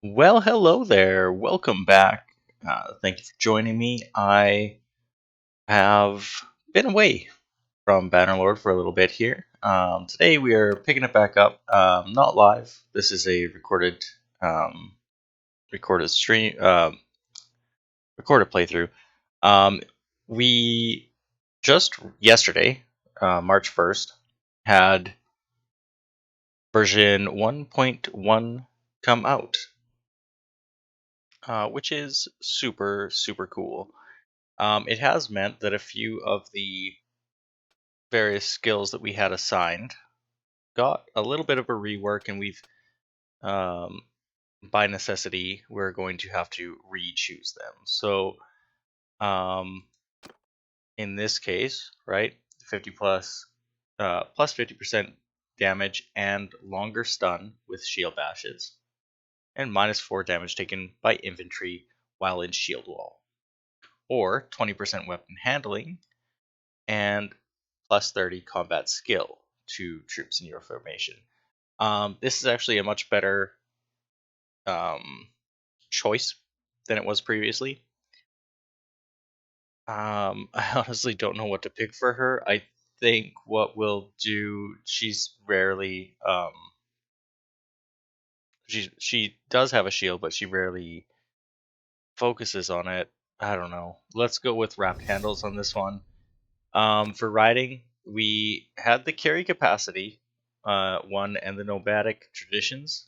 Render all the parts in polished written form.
Well, hello there. Welcome back. Thank you for joining me. I have been away from Bannerlord for a little bit here. Today we are picking it back up. Not live. This is a um, recorded stream, recorded playthrough. Um, we just yesterday, March 1st, had version 1.1 come out, which is super cool. It has meant that a few of the various skills that we had assigned got a little bit of a rework, and um, by necessity, we're going to have to re-choose them. So, um, in this case, right, 50 plus 50% damage and longer stun with shield bashes, and minus 4 damage taken by infantry while in shield wall, or 20% weapon handling and plus 30 combat skill to troops in your formation. This is actually a much better um, choice than it was previously. I honestly don't know what to pick for her. I think what we'll do, she's rarely she does have a shield, but she rarely focuses on it. I don't know. Let's go with wrapped handles on this one. For riding, we had the carry capacity one and the nomadic traditions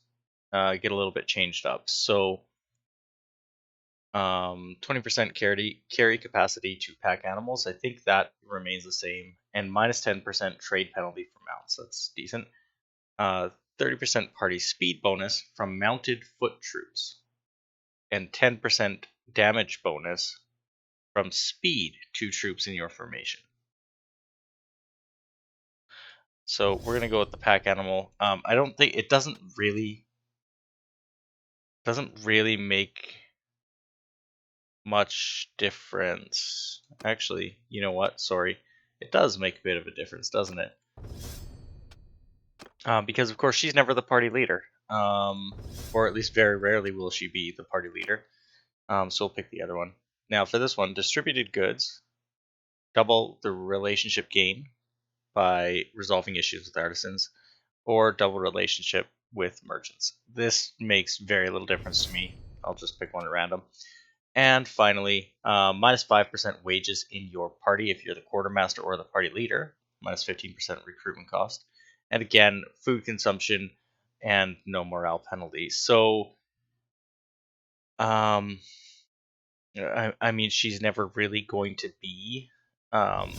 get a little bit changed up. So 20% carry capacity to pack animals. I think that remains the same, and minus 10% trade penalty for mounts. That's decent. 30% party speed bonus from mounted foot troops, and 10% damage bonus from speed to troops in your formation. So we're gonna go with the pack animal. I don't think it doesn't really make much difference. Actually, you know what? Sorry, it does make a bit of a difference, doesn't it? Because of course she's never the party leader, or at least very rarely will she be the party leader. So we'll pick the other one. Now for this one, distributed goods, double the relationship gain by resolving issues with artisans, or double relationship with merchants. This makes very little difference to me. I'll just pick one at random. And finally, minus 5% wages in your party if you're the quartermaster or the party leader, minus 15% recruitment cost. And again, food consumption and no morale penalties. So, I mean, she's never really going to be a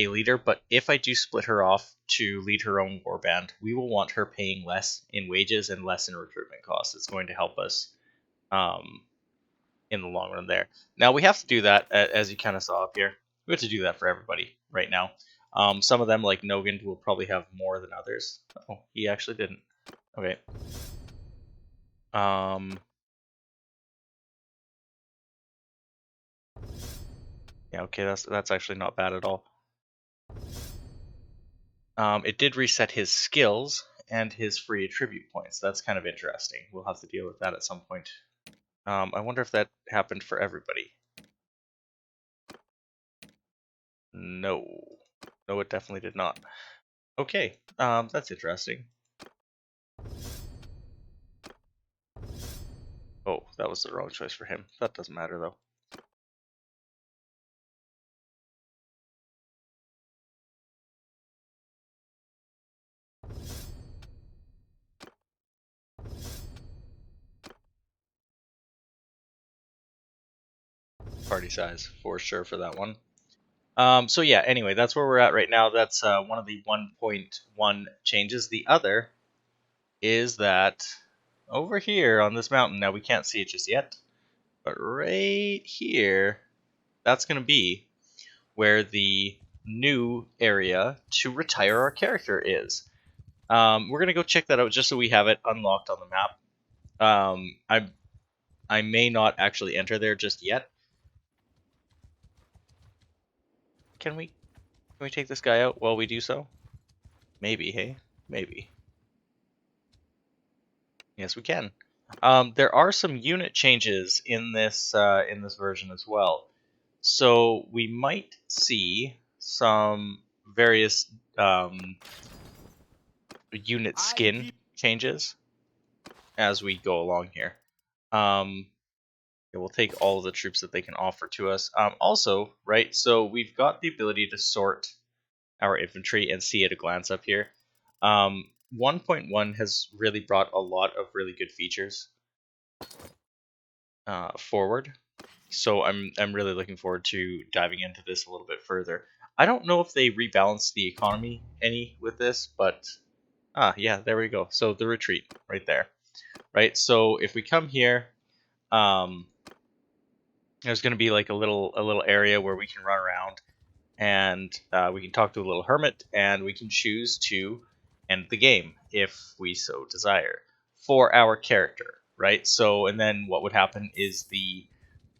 leader, but if I do split her off to lead her own warband, we will want her paying less in wages and less in recruitment costs. It's going to help us in the long run there. Now we have to do that, as you kind of saw up here. We have to do that for everybody right now. Some of them, like Nogan, will probably have more than others. Oh, he actually didn't. Okay. Yeah, okay, that's actually not bad at all. It did reset his skills and his free attribute points. That's kind of interesting. We'll have to deal with that at some point. I wonder if that happened for everybody. No. No, it definitely did not. Okay, that's interesting. Oh, that was the wrong choice for him. That doesn't matter, though. Party size, for sure, for that one. So yeah, anyway, that's where we're at right now. That's one of the 1.1 changes. The other is that over here on this mountain, now we can't see it just yet, but right here, that's going to be where the new area to retire our character is. We're going to go check that out just so we have it unlocked on the map. I may not actually enter there just yet. Can we take this guy out while we do so? Maybe, hey? Maybe. Yes, we can. There are some unit changes in this version as well. So we might see some various unit skin changes as we go along here. We'll take all of the troops that they can offer to us. Also, right, so we've got the ability to sort our infantry and see at a glance up here. 1.1 has really brought a lot of really good features forward. So I'm really looking forward to diving into this a little bit further. I don't know if they rebalanced the economy any with this, but yeah, there we go. So the retreat right there, right? So if we come here, there's going to be like a little area where we can run around, and we can talk to a little hermit, and we can choose to end the game if we so desire for our character, right? So, and then what would happen is the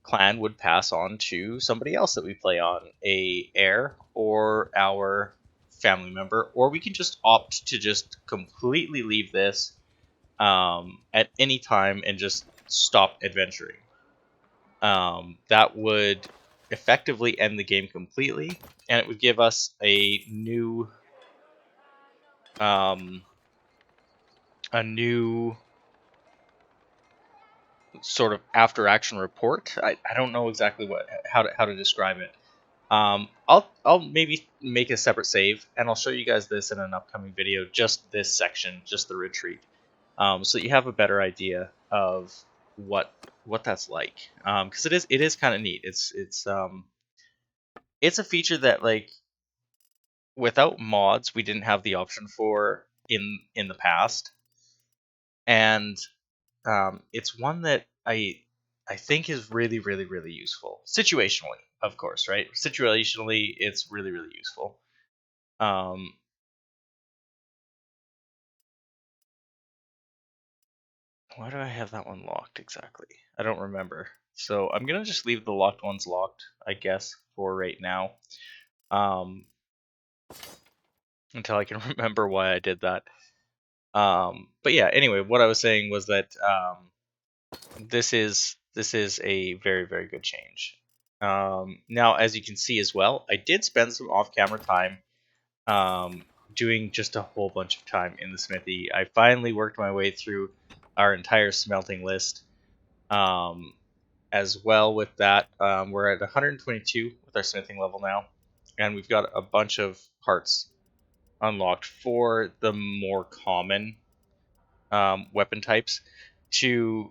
clan would pass on to somebody else that we play on, a heir or our family member, or we can just opt to just completely leave this at any time and just stop adventuring. That would effectively end the game completely, and it would give us a new sort of after action report. I don't know exactly how to describe it. I'll maybe make a separate save, and I'll show you guys this in an upcoming video. Just this section, just the retreat, so that you have a better idea of what that's like. Because it is kind of neat. It's a feature that, like, without mods we didn't have the option for in the past, and it's one that I think is really really useful situationally, of course, right? Situationally, it's really useful. Why do I have that one locked exactly? I don't remember. So I'm gonna just leave the locked ones locked, I guess, for right now. Until I can remember why I did that. But yeah, anyway, what I was saying was that this is a very good change. Now, as you can see as well, I did spend some off-camera time doing just a whole bunch of time in the smithy. I finally worked my way through our entire smelting list. As well with that, we're at 122 with our smithing level now, and we've got a bunch of parts unlocked for the more common weapon types. To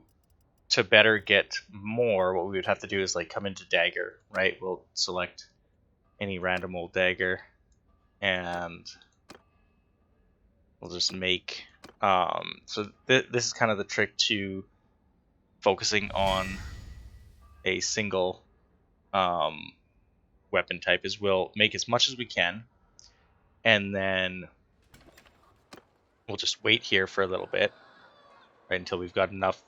better get more, what we would have to do is like come into dagger, right? We'll select any random old dagger, and we'll just make so this is kind of the trick to focusing on a single weapon type, is we'll make as much as we can, and then we'll just wait here for a little bit, right, until we've got enough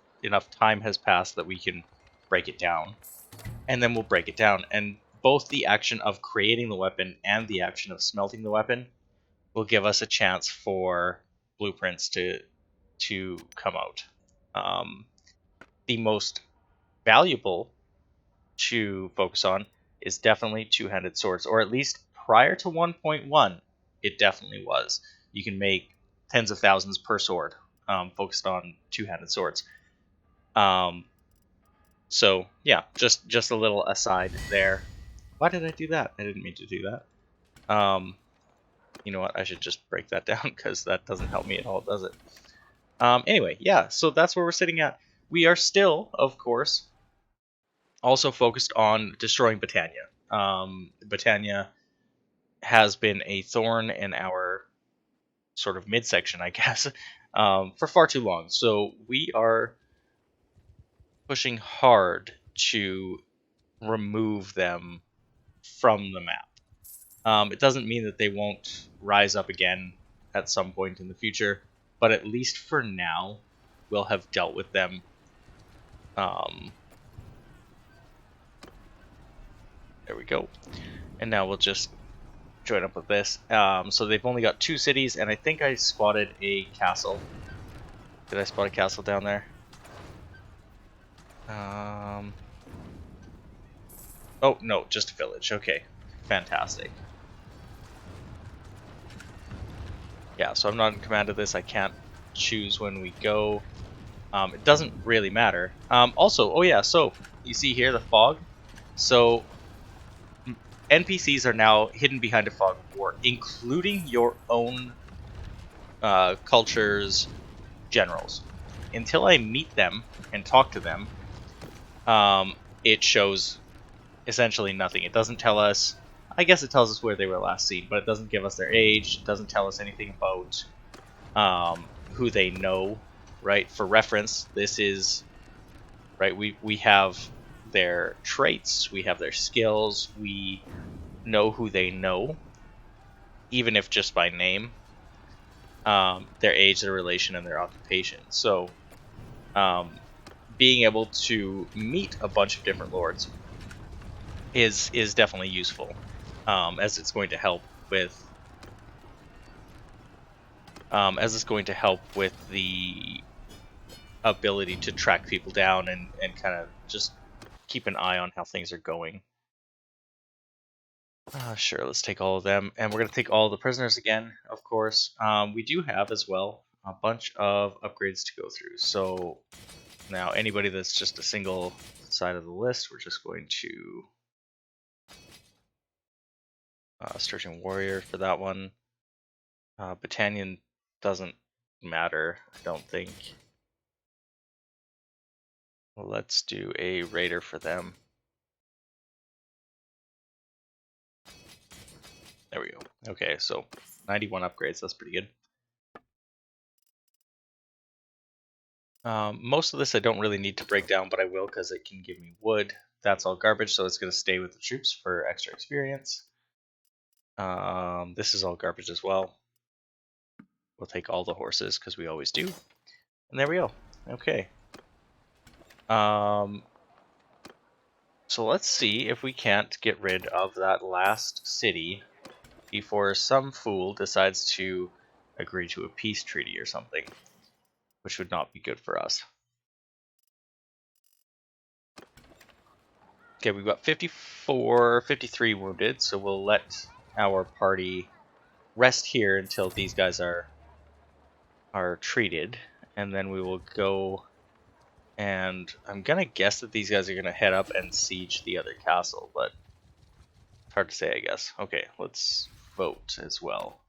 time has passed that we can break it down, and then we'll break it down, and both the action of creating the weapon and the action of smelting the weapon will give us a chance for blueprints to come out. The most valuable to focus on is definitely two-handed swords, or at least prior to 1.1, it definitely was. You can make tens of thousands per sword focused on two-handed swords. So yeah, just a little aside there. Why did I do that? I didn't mean to do that. You know what? I should just break that down because that doesn't help me at all, does it? Anyway, yeah, so that's where we're sitting at. We are still, of course, also focused on destroying Battania. Battania has been a thorn in our sort of midsection, I guess, for far too long. So we are pushing hard to remove them from the map. It doesn't mean that they won't rise up again at some point in the future, but at least for now, we'll have dealt with them. There we go. And now we'll just join up with this. So they've only got 2 cities, and I think I spotted a castle. Did I spot a castle down there? Oh, no, just a village. Okay, fantastic. Yeah, so I'm not in command of this. I can't choose when we go. It doesn't really matter. Also, oh yeah, so you see here the fog. So NPCs are now hidden behind a fog of war, including your own culture's generals. Until I meet them and talk to them, it shows essentially nothing. It doesn't tell us. I guess it tells us where they were last seen, but it doesn't give us their age. It doesn't tell us anything about who they know. Right? For reference, this is right. We have their traits. We have their skills. We know who they know, even if just by name. Their age, their relation, and their occupation. So, being able to meet a bunch of different lords is definitely useful, as it's going to help with the ability to track people down and kind of just keep an eye on how things are going. Sure, let's take all of them, and we're going to take all the prisoners again, of course. We do have as well a bunch of upgrades to go through. So now anybody that's just a single side of the list, we're just going to Sturgeon Warrior for that one. Battanian doesn't matter, I don't think. Well, let's do a Raider for them. There we go. Okay, so 91 upgrades, that's pretty good. Most of this I don't really need to break down, but I will because it can give me wood. That's all garbage, so it's going to stay with the troops for extra experience. This is all garbage as well. We'll take all the horses because we always do. And there we go. Okay. So let's see if we can't get rid of that last city before some fool decides to agree to a peace treaty or something, which would not be good for us. Okay, we've got 54, 53 wounded, so we'll let our party rest here until these guys are treated, and then we will go, and I'm gonna guess that these guys are gonna head up and siege the other castle, but it's hard to say, I guess. Okay, let's vote as well.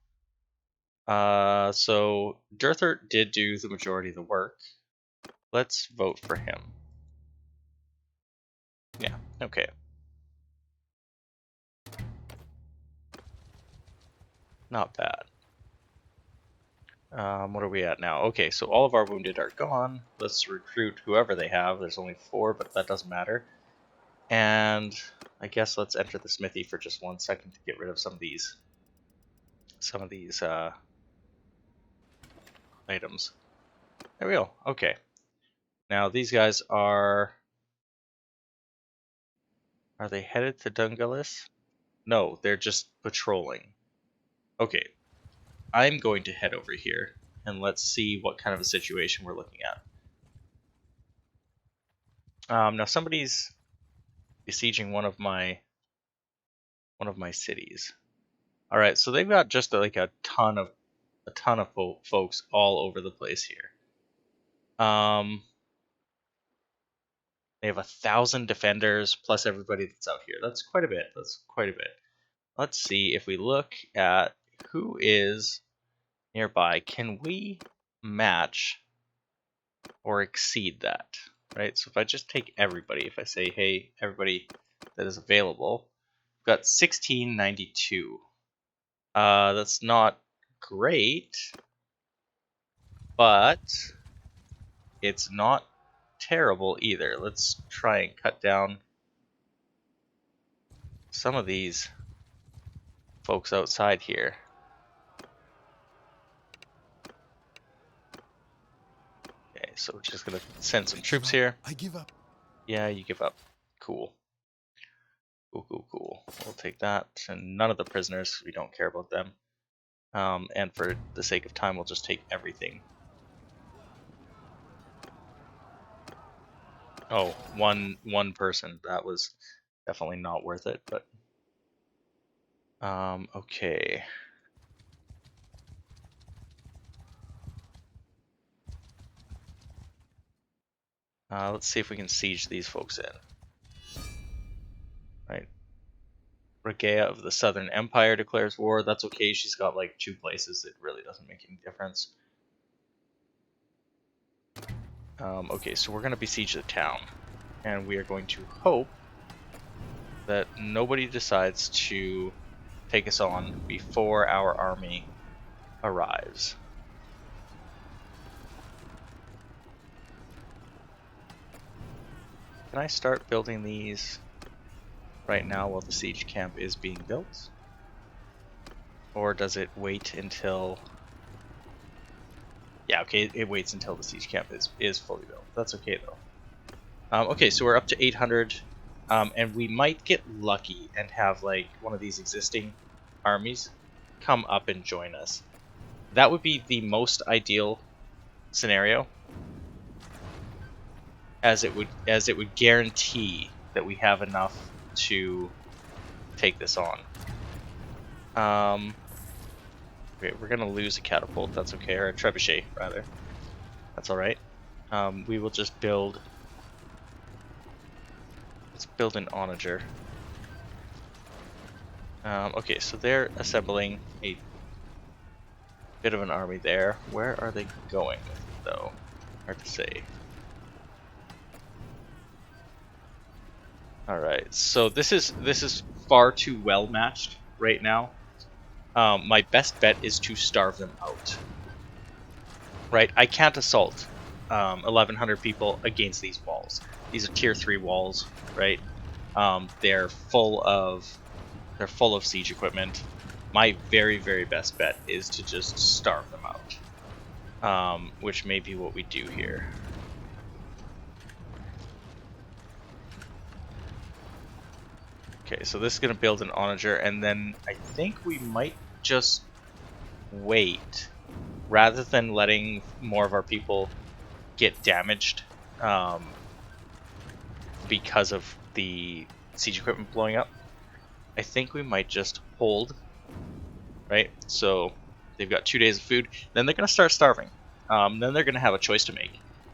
So Durthert did do the majority of the work. Let's vote for him. Yeah, okay. Not bad. What are we at now? Okay, so all of our wounded are gone. Let's recruit whoever they have. There's only 4, but that doesn't matter. And I guess let's enter the smithy for just 1 second to get rid of some of these items. There we go. Okay. Now these guys are they headed to Dungalis? No, they're just patrolling. Okay. I'm going to head over here and let's see what kind of a situation we're looking at. Now somebody's besieging one of my cities. All right, so they've got just like a ton of folks all over the place here. They have 1,000 defenders plus everybody that's out here. That's quite a bit. Let's see if we look at who is nearby. Can we match or exceed that? Right. So if I just take everybody, if I say, hey, everybody that is available, we've got 1692. That's not great, but it's not terrible either. Let's try and cut down some of these folks outside here. Okay, so we're just gonna send some troops here. I give up. Yeah, you give up. Cool. Cool. We'll take that, and none of the prisoners. We don't care about them. And for the sake of time, we'll just take everything. Oh, one person. That was definitely not worth it, but okay. Let's see if we can siege these folks in. Right. Regea of the Southern Empire declares war. That's okay. She's got like 2 places. It really doesn't make any difference. Okay, so we're going to besiege the town. And we are going to hope that nobody decides to take us on before our army arrives. Can I start building these right now while the siege camp is being built? Or does it wait until... Yeah, okay, it waits until the siege camp is fully built. That's okay, though. Okay, so we're up to 800, and we might get lucky and have, like, one of these existing armies come up and join us. That would be the most ideal scenario, as it would guarantee that we have enough to take this on. Okay, we're gonna lose a catapult. That's okay, or a trebuchet rather. That's all right. We will just build. Let's build an onager. Okay, so they're assembling a bit of an army there. Where are they going with it, though? Hard to say. All right, so this is far too well matched right now. My best bet is to starve them out. Right, I can't assault 1,100 people against these walls. These are tier 3 walls, right? They're full of siege equipment. My very, very best bet is to just starve them out, which may be what we do here. Okay, so this is going to build an onager, and then I think we might just wait, rather than letting more of our people get damaged because of the siege equipment blowing up. I think we might just hold, right? So they've got 2 days of food, then they're going to start starving. Then they're going to have a choice to make,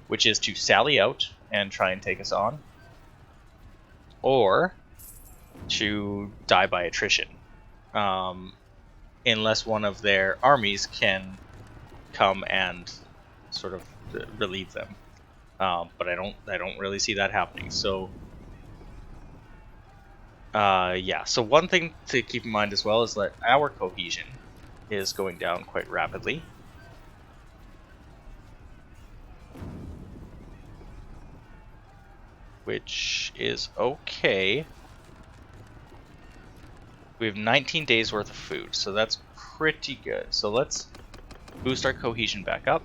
which is to sally out and try and take us on, or to die by attrition, unless one of their armies can come and sort of relieve them. But I don't really see that happening. So yeah. So one thing to keep in mind as well is that our cohesion is going down quite rapidly. Which is okay. We have 19 days worth of food, so that's pretty good. So let's boost our cohesion back up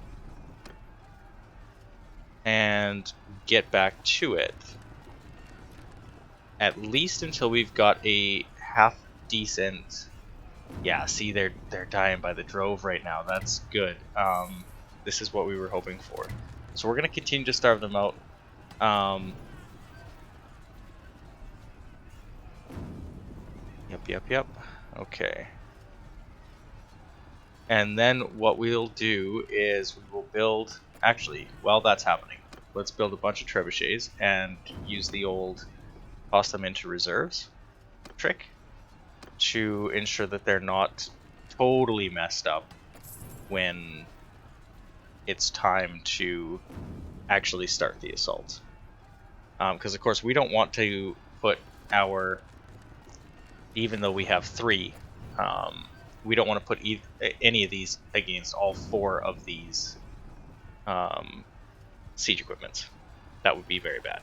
and get back to it. At least until we've got a half decent... Yeah, see, they're dying by the drove right now. That's good. This is what we were hoping for. So we're going to continue to starve them out. Yep. Okay. And then what we'll do is we will build... Actually, while that's happening, let's build a bunch of trebuchets and use the old toss them into reserves trick to ensure that they're not totally messed up when it's time to actually start the assault. Because of course we don't want to put our... Even though we have 3, we don't want to put any of these against all 4 of these siege equipments. That would be very bad.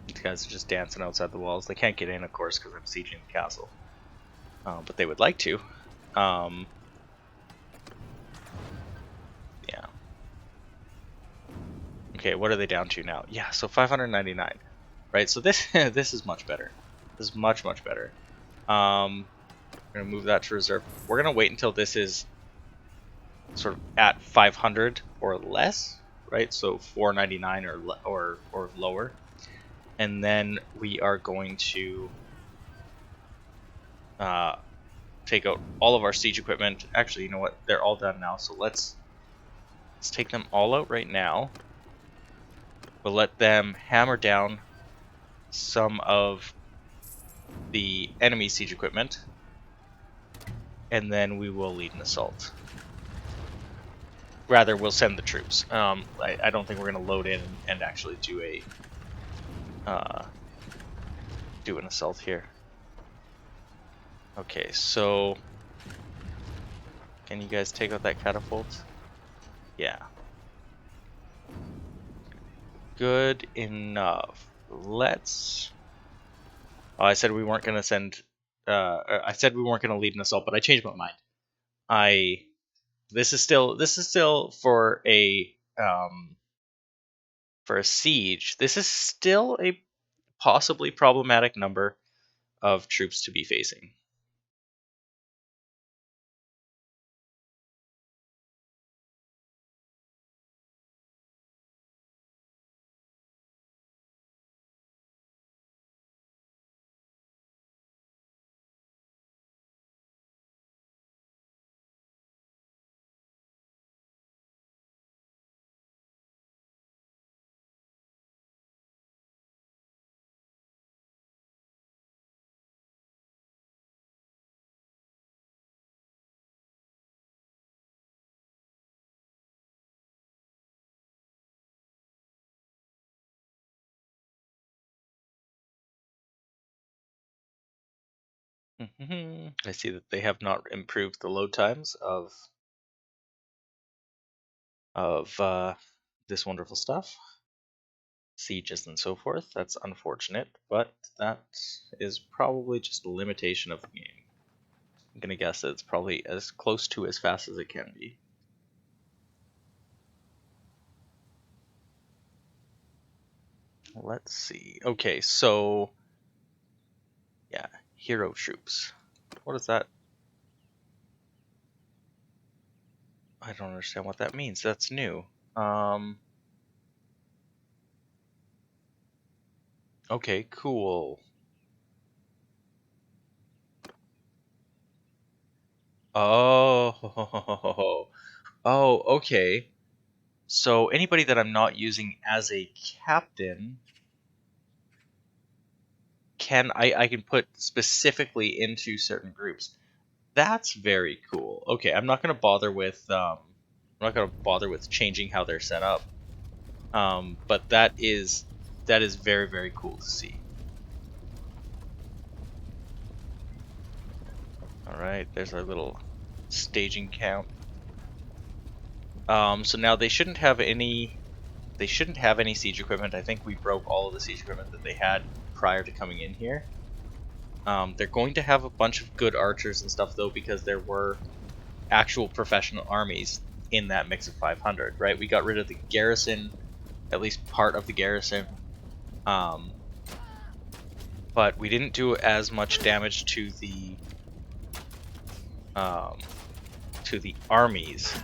These guys are just dancing outside the walls. They can't get in, of course, because I'm sieging the castle. But they would like to. Yeah. Okay, what are they down to now? Yeah, so 599. Right, so this this is much better. This is much better. We're gonna move that to reserve. We're gonna wait until this is sort of at 500 or less, right? So 499 or lower. And then we are going to take out all of our siege equipment. Actually, you know what? They're all done now. So let's take them all out right now. We'll let them hammer down some of the enemy siege equipment, and then we will lead an assault. Rather, we'll send the troops. I don't think we're going to load in and actually do an assault here. Okay, so can you guys take out that catapult? Yeah. Good enough. Let's. Oh, I said we weren't going to send. I said we weren't going to lead an assault, but I changed my mind. This is still for a siege. This is still a possibly problematic number of troops to be facing. I see that they have not improved the load times of this wonderful stuff, sieges and so forth. That's unfortunate, but that is probably just a limitation of the game. I'm gonna guess that it's probably as close to as fast as it can be. Let's see. Okay, so yeah, hero troops. What is that? I don't understand what that means. That's new. Okay, cool. Oh, oh, okay. So anybody that I'm not using as a captain I can put specifically into certain groups. That's very cool. Okay, I'm not gonna bother with changing how they're set up. But that is very, very cool to see. All right, there's our little staging camp. So now they shouldn't have any siege equipment. I think we broke all of the siege equipment that they had prior to coming in here. They're going to have a bunch of good archers and stuff though, because there were actual professional armies in that mix of 500, right? We got rid of the garrison, at least part of the garrison, but we didn't do as much damage to the armies.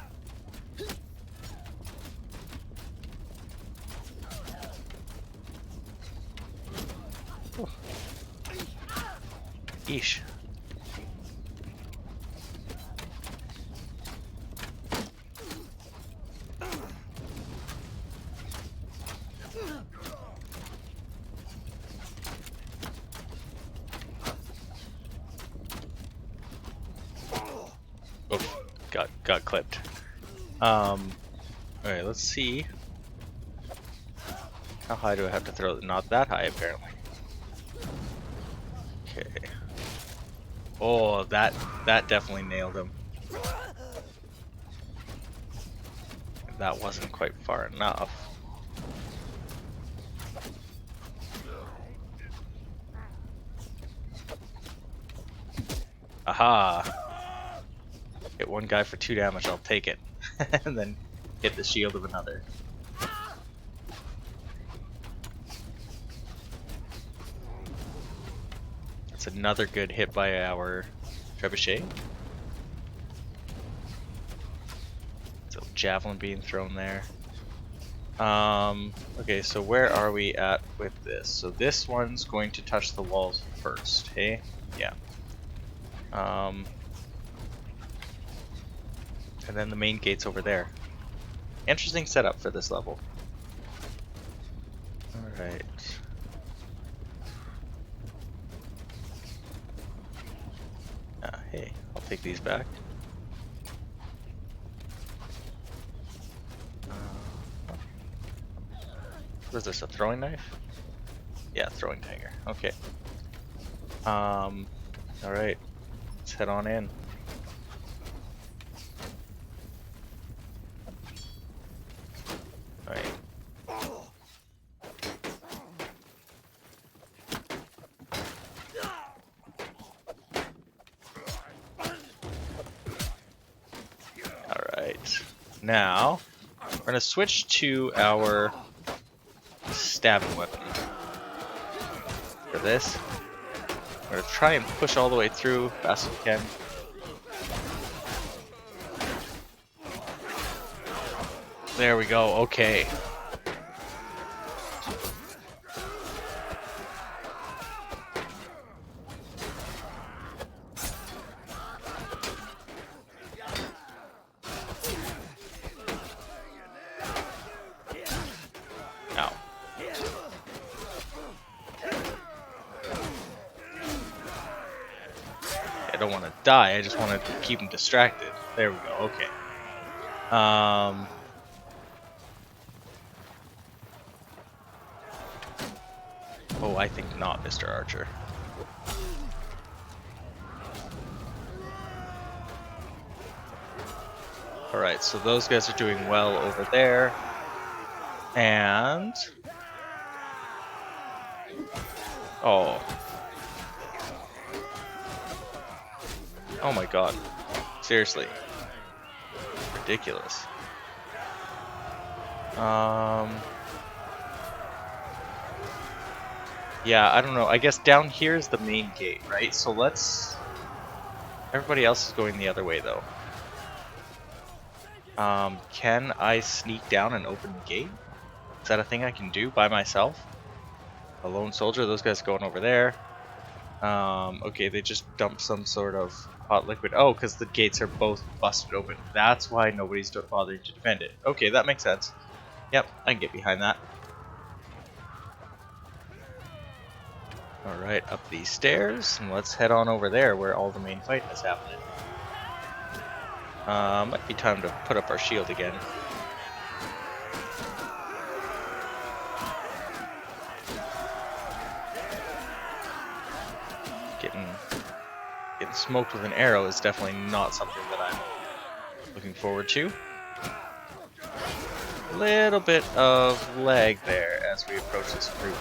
Yeesh. Oh, got clipped. Alright, let's see. How high do I have to throw? Not that high, apparently. Okay. Oh, that definitely nailed him. That wasn't quite far enough. Aha! Hit one guy for 2 damage, I'll take it. And then hit the shield of another. That's another good hit by our trebuchet. javelin being thrown there. Okay, so where are we at with this? So this one's going to touch the walls first, hey? Yeah. And then the main gate's over there. Interesting setup for this level. Alright. Hey, I'll take these back. Was this a throwing knife? Yeah, throwing dagger. Okay. Alright. Let's head on in. Alright. Alright. Now, we're going to switch to our stabbing weapon. For this, we're going to try and push all the way through fast as we can. There we go, okay. Ow. I don't want to die, I just want to keep him distracted. There we go, okay. Oh, I think not, Mr. Archer. Alright, so those guys are doing well over there. And... oh. Oh my god. Seriously. Ridiculous. Yeah, I don't know. I guess down here is the main gate, right? So let's... everybody else is going the other way, though. Can I sneak down and open the gate? Is that a thing I can do by myself? A lone soldier? Those guys going over there. Okay, they just dumped some sort of hot liquid. Oh, because the gates are both busted open. That's why nobody's bothering to defend it. Okay, that makes sense. Yep, I can get behind that. Alright, up these stairs, and let's head on over there where all the main fight is happening. Might be time to put up our shield again. Getting smoked with an arrow is definitely not something that I'm looking forward to. A little bit of lag there as we approach this group.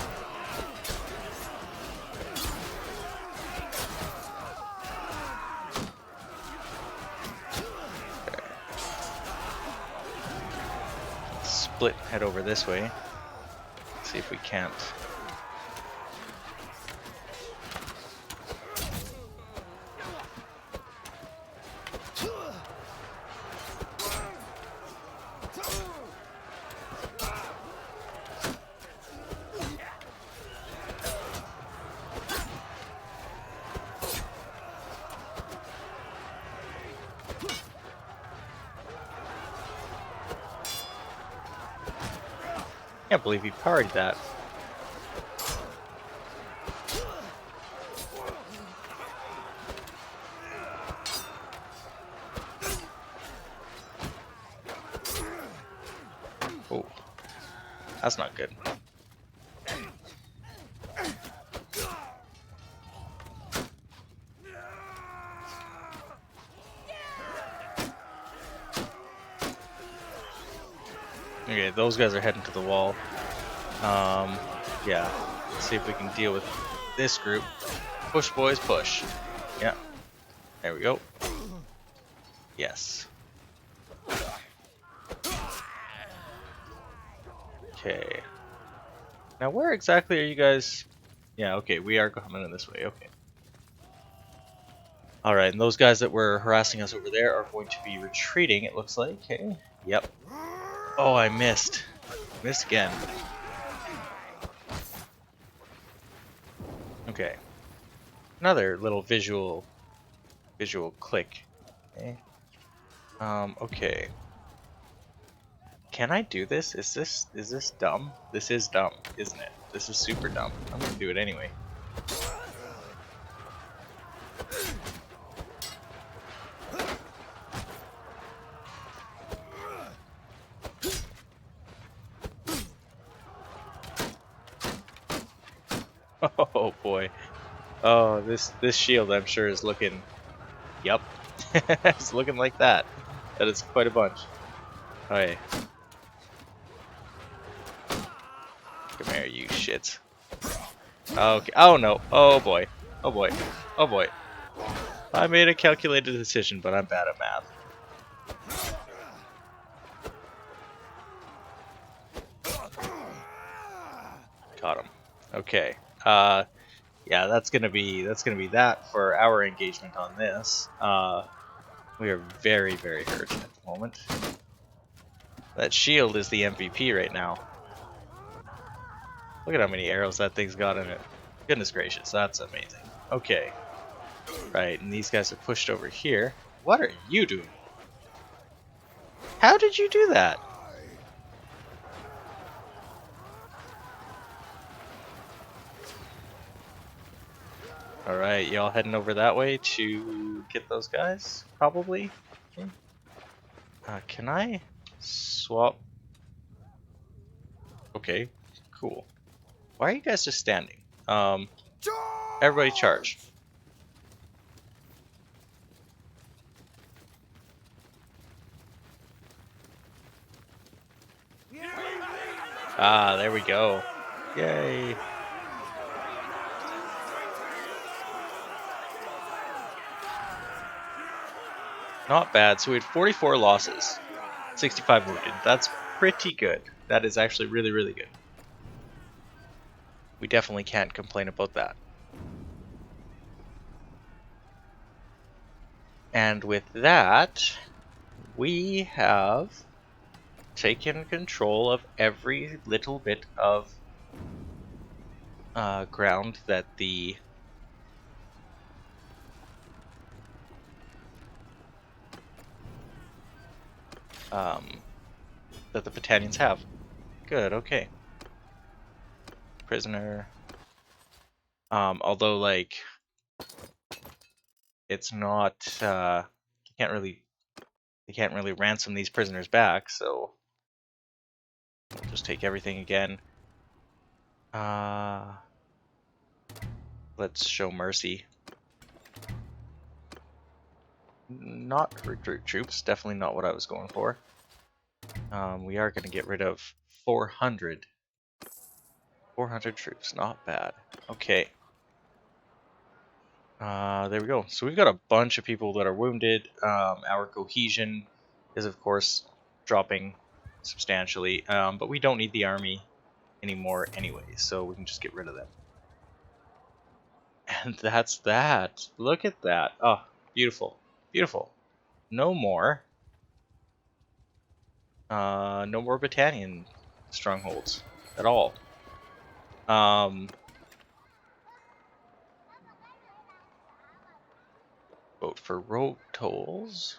Split, head over this way. See if we can't. Can't believe he parried that. Oh, that's not good. Okay, those guys are heading to the wall. Yeah, let's see if we can deal with this group. Push, boys, push. Yeah, there we go. Yes. Okay. Now, where exactly are you guys? Yeah, okay, we are coming in this way, okay. Alright, and those guys that were harassing us over there are going to be retreating, it looks like, okay? Yep. Oh, I missed. Missed again. Okay. Another little visual click. Okay. Okay. Can I do this? Is this dumb? This is dumb, isn't it? This is super dumb. I'm gonna do it anyway. Oh boy. Oh, this shield I'm sure is looking. Yep. It's looking like that. That is quite a bunch. Okay. Come here, you shits. Okay. Oh no. Oh boy. Oh boy. Oh boy. I made a calculated decision, but I'm bad at math. Caught him. Okay. Yeah, that's gonna be that for our engagement on this. We are very, very hurt at the moment. That shield is the MVP right now. Look at how many arrows that thing's got in it. Goodness gracious, that's amazing. Okay. Right, and these guys are pushed over here. What are you doing? How did you do that? Alright, y'all heading over that way to get those guys? Probably? Okay. Can I swap? Okay, cool. Why are you guys just standing? Everybody charge. Ah, there we go. Yay. Not bad. So we had 44 losses, 65 wounded. That's pretty good. That is actually really, really good. We definitely can't complain about that. And with that, we have taken control of every little bit of ground that the Battanians have. Good, okay. Prisoner. Although, like, it's not, they can't really ransom these prisoners back, so we'll just take everything again. Let's show mercy. Not recruit troops, definitely not what I was going for. We are going to get rid of 400. 400 troops, not bad. Okay. There we go. So we've got a bunch of people that are wounded. Our cohesion is, of course, dropping substantially. But we don't need the army anymore anyway, so we can just get rid of them. And that's that. Look at that. Oh, beautiful. Beautiful. No more. No more Battanian strongholds at all. Vote for road tolls.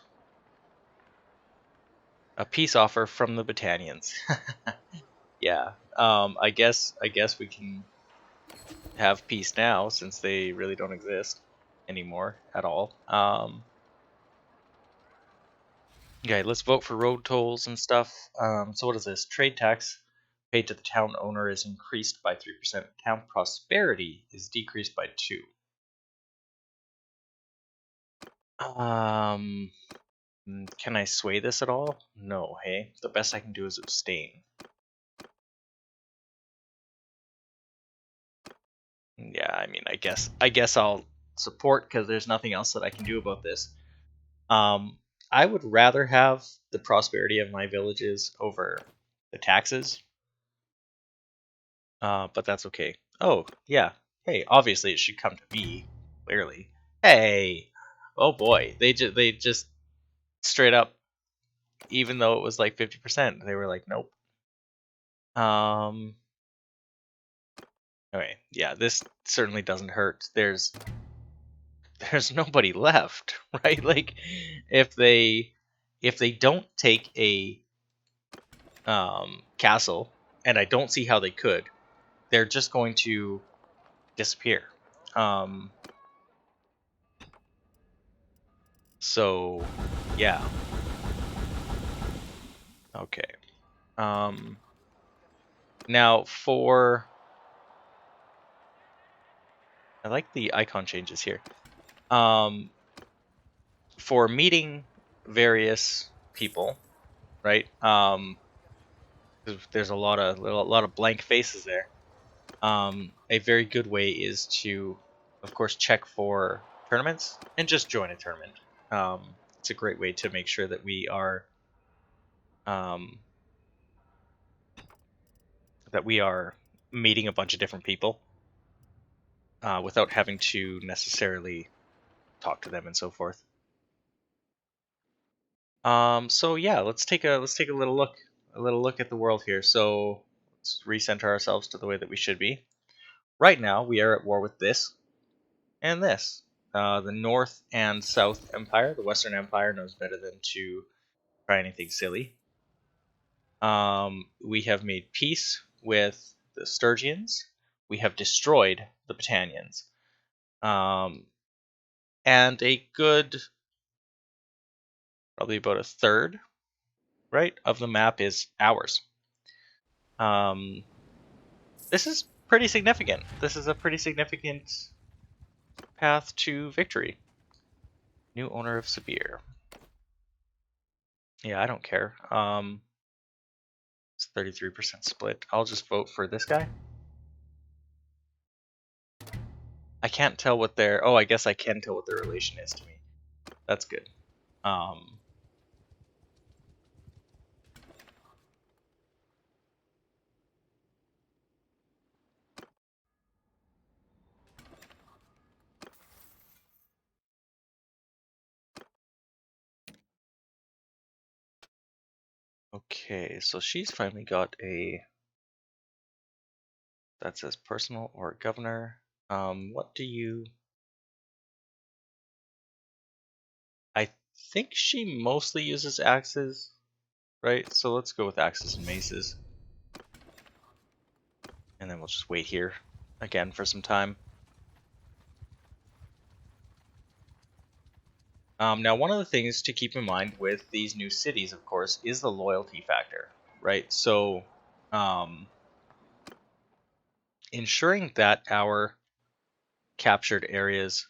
A peace offer from the Battanians. Yeah. I guess we can have peace now since they really don't exist anymore at all. Okay, let's vote for road tolls and stuff. So what is this? Trade tax paid to the town owner is increased by 3%. Town prosperity is decreased by 2. Can I sway this at all? No, hey. The best I can do is abstain. Yeah, I mean, I guess I'll support because there's nothing else that I can do about this. I would rather have the prosperity of my villages over the taxes. But that's okay. Oh, yeah. Hey, obviously it should come to me, clearly. Hey! Oh boy, they just straight up even though it was like 50%, they were like, nope. Okay, yeah, this certainly doesn't hurt. There's nobody left, right? Like, if they don't take a castle, and I don't see how they could, they're just going to disappear. So, yeah. Okay. Now I like the icon changes here. For meeting various people, right? There's a lot of blank faces there. A very good way is to, of course, check for tournaments and just join a tournament. It's a great way to make sure that we are um, meeting a bunch of different people without having to necessarily talk to them and so forth. So yeah, let's take a little look at the world here. So let's recenter ourselves to the way that we should be. Right now, we are at war with this and this. The North and South Empire. The Western Empire knows better than to try anything silly. We have made peace with the Sturgians. We have destroyed the Battanians. And a good, probably about a third, right, of the map is ours. This is pretty significant. This is a pretty significant path to victory. New owner of Sabir. Yeah, I don't care. It's 33% split. I'll just vote for this guy. I can't tell what their... Oh, I guess I can tell what their relation is to me. That's good. Okay, so she's finally got a... That says personal or governor. What do you... I think she mostly uses axes, right? So let's go with axes and maces. And then we'll just wait here again for some time. Now, one of the things to keep in mind with these new cities, of course, is the loyalty factor, right? So, ensuring that our captured areas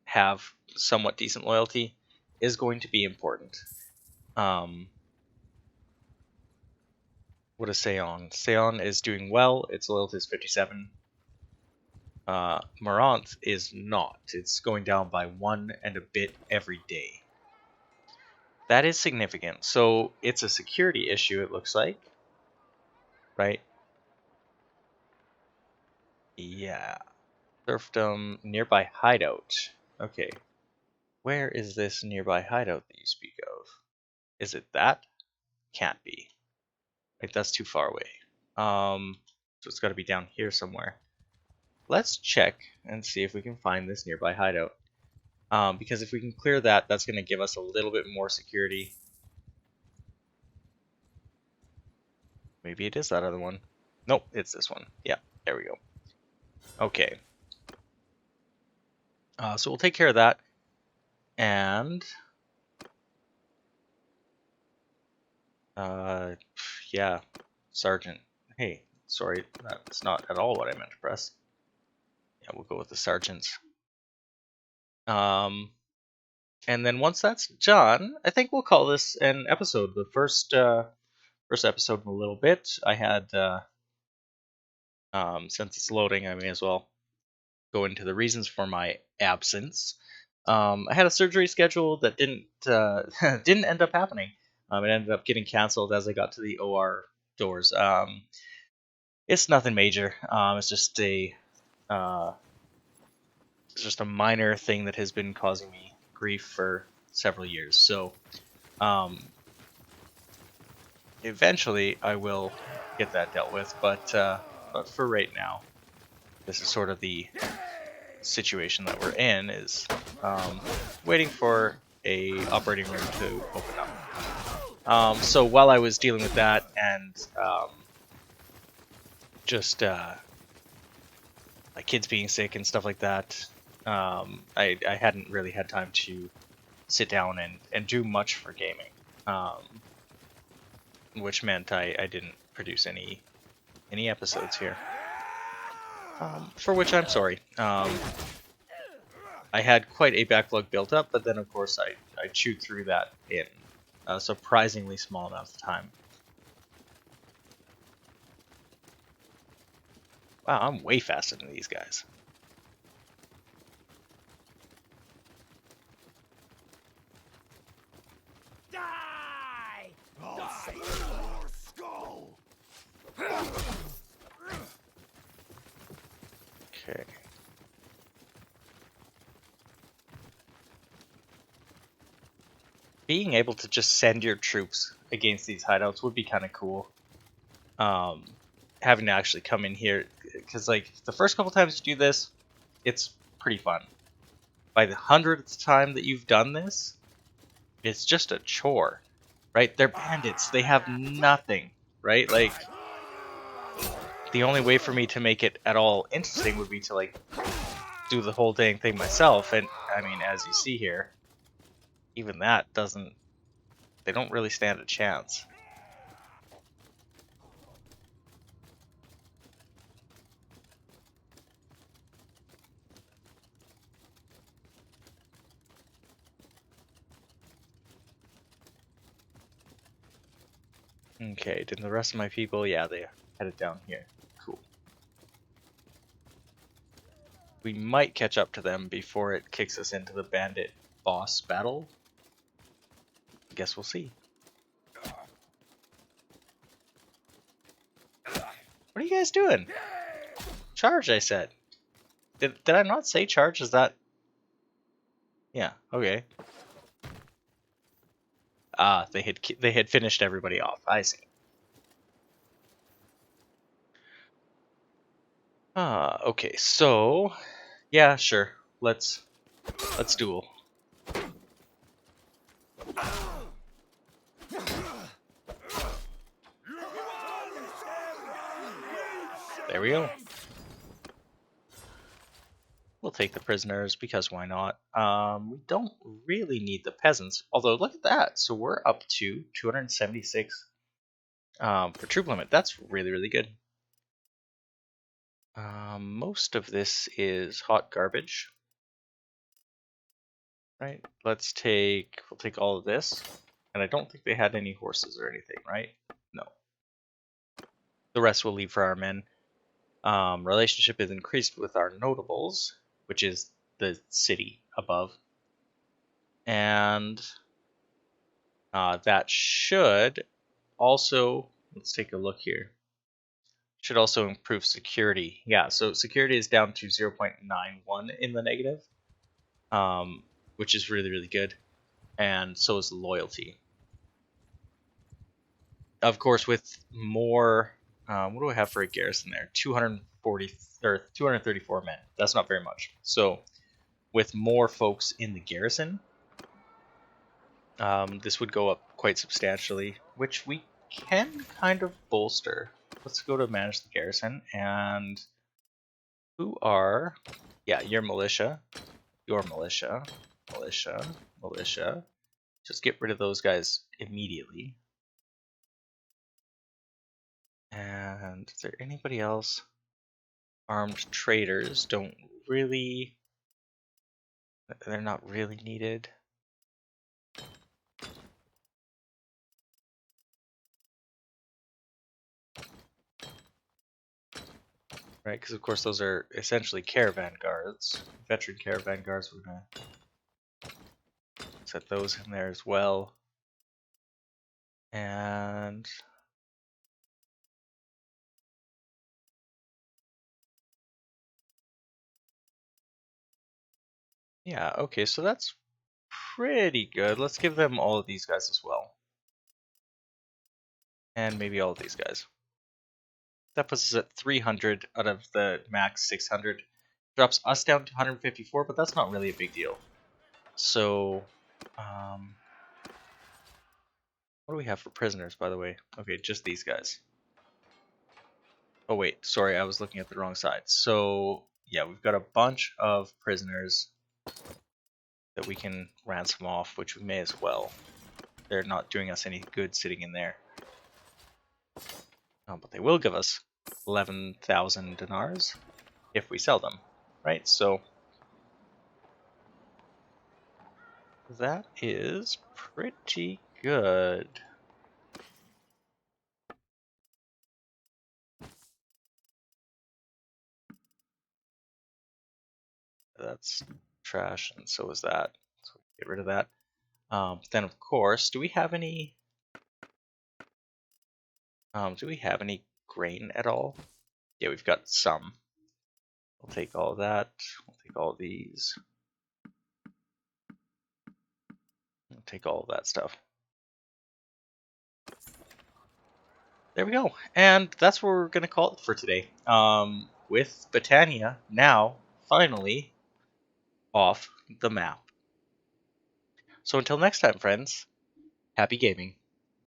have somewhat decent loyalty is going to be important. What is Seon? Seon is doing well. Its loyalty is 57. Maranthe is not. It's going down by 1 and a bit every day. That is significant. So it's a security issue, it looks like. Right? Yeah. Serfdom, nearby hideout. Okay. Where is this nearby hideout that you speak of? Is it that? Can't be. Like, that's too far away. So it's got to be down here somewhere. Let's check and see if we can find this nearby hideout. Because if we can clear that, that's going to give us a little bit more security. Maybe it is that other one. Nope, it's this one. Yeah, there we go. Okay. So we'll take care of that. And... yeah, Sergeant. Hey, sorry, that's not at all what I meant to press. Yeah, we'll go with the sergeants. And then once that's done, I think we'll call this an episode. The first episode in a little bit. I had, since it's loading, I may as well go into the reasons for my absence. I had a surgery scheduled that didn't didn't end up happening. It ended up getting canceled as I got to the OR doors. It's nothing major. It's just a minor thing that has been causing me grief for several years. So, eventually I will get that dealt with, but for right now, this is sort of the situation that we're in, is waiting for a operating room to open up. So while I was dealing with that and just my kids being sick and stuff like that, I hadn't really had time to sit down and do much for gaming, which meant I didn't produce any episodes here, for which I'm sorry. I had quite a backlog built up, but then of course I chewed through that in a surprisingly small amount of time. Wow, I'm way faster than these guys. Die! I'll save your skull! Okay. Being able to just send your troops against these hideouts would be kind of cool. Having to actually come in here, because like the first couple times you do this, it's pretty fun. By the 100th time that you've done this, it's just a chore, right? They're bandits. They have nothing, right? Like, the only way for me to make it at all interesting would be to like do the whole dang thing myself, and I mean, as you see here, even that doesn't, they don't really stand a chance. Okay, did the rest of my people, yeah, they headed down here. Cool. We might catch up to them before it kicks us into the bandit boss battle. I guess we'll see. What are you guys doing? Charge, I said. Did I not say charge? Is that... Yeah, okay. Ah, they had finished everybody off. I see. Ah, okay. So, yeah, sure. Let's duel. There we go. We'll take the prisoners, because why not? We don't really need the peasants, although look at that. So we're up to 276 for troop limit. That's really, really good. Most of this is hot garbage. Right, we'll take all of this. And I don't think they had any horses or anything, right? No. The rest we'll leave for our men. Relationship is increased with our notables, which is the city above. And that should also, let's take a look here, should also improve security. Yeah, so security is down to 0.91 in the negative, which is really, really good. And so is loyalty. Of course, with more, what do I have for a garrison there? 240 or 234 men. That's not very much. So with more folks in the garrison, this would go up quite substantially, which we can kind of bolster. Let's go to manage the garrison, and who are, yeah, your militia, militia. Just get rid of those guys immediately. And is there anybody else? Armed traders don't really, they're not really needed. Right, because of course those are essentially caravan guards. Veteran caravan guards, we're gonna set those in there as well. And yeah, okay, so that's pretty good. Let's give them all of these guys as well. And maybe all of these guys. That puts us at 300 out of the max 600. Drops us down to 154, but that's not really a big deal. So, what do we have for prisoners, by the way? Okay, just these guys. Oh wait, sorry, I was looking at the wrong side. So, yeah, we've got a bunch of prisoners that we can ransom off, which we may as well. They're not doing us any good sitting in there. But they will give us 11,000 dinars if we sell them, right? So that is pretty good. That's trash, and so is that. So get rid of that. Then, of course, do we have any? Do we have any grain at all? Yeah, we've got some. We'll take all that. We'll take all these. We'll take all of that stuff. There we go. And that's what we're going to call it for today. With Battania now finally off the map. So until next time, friends, happy gaming.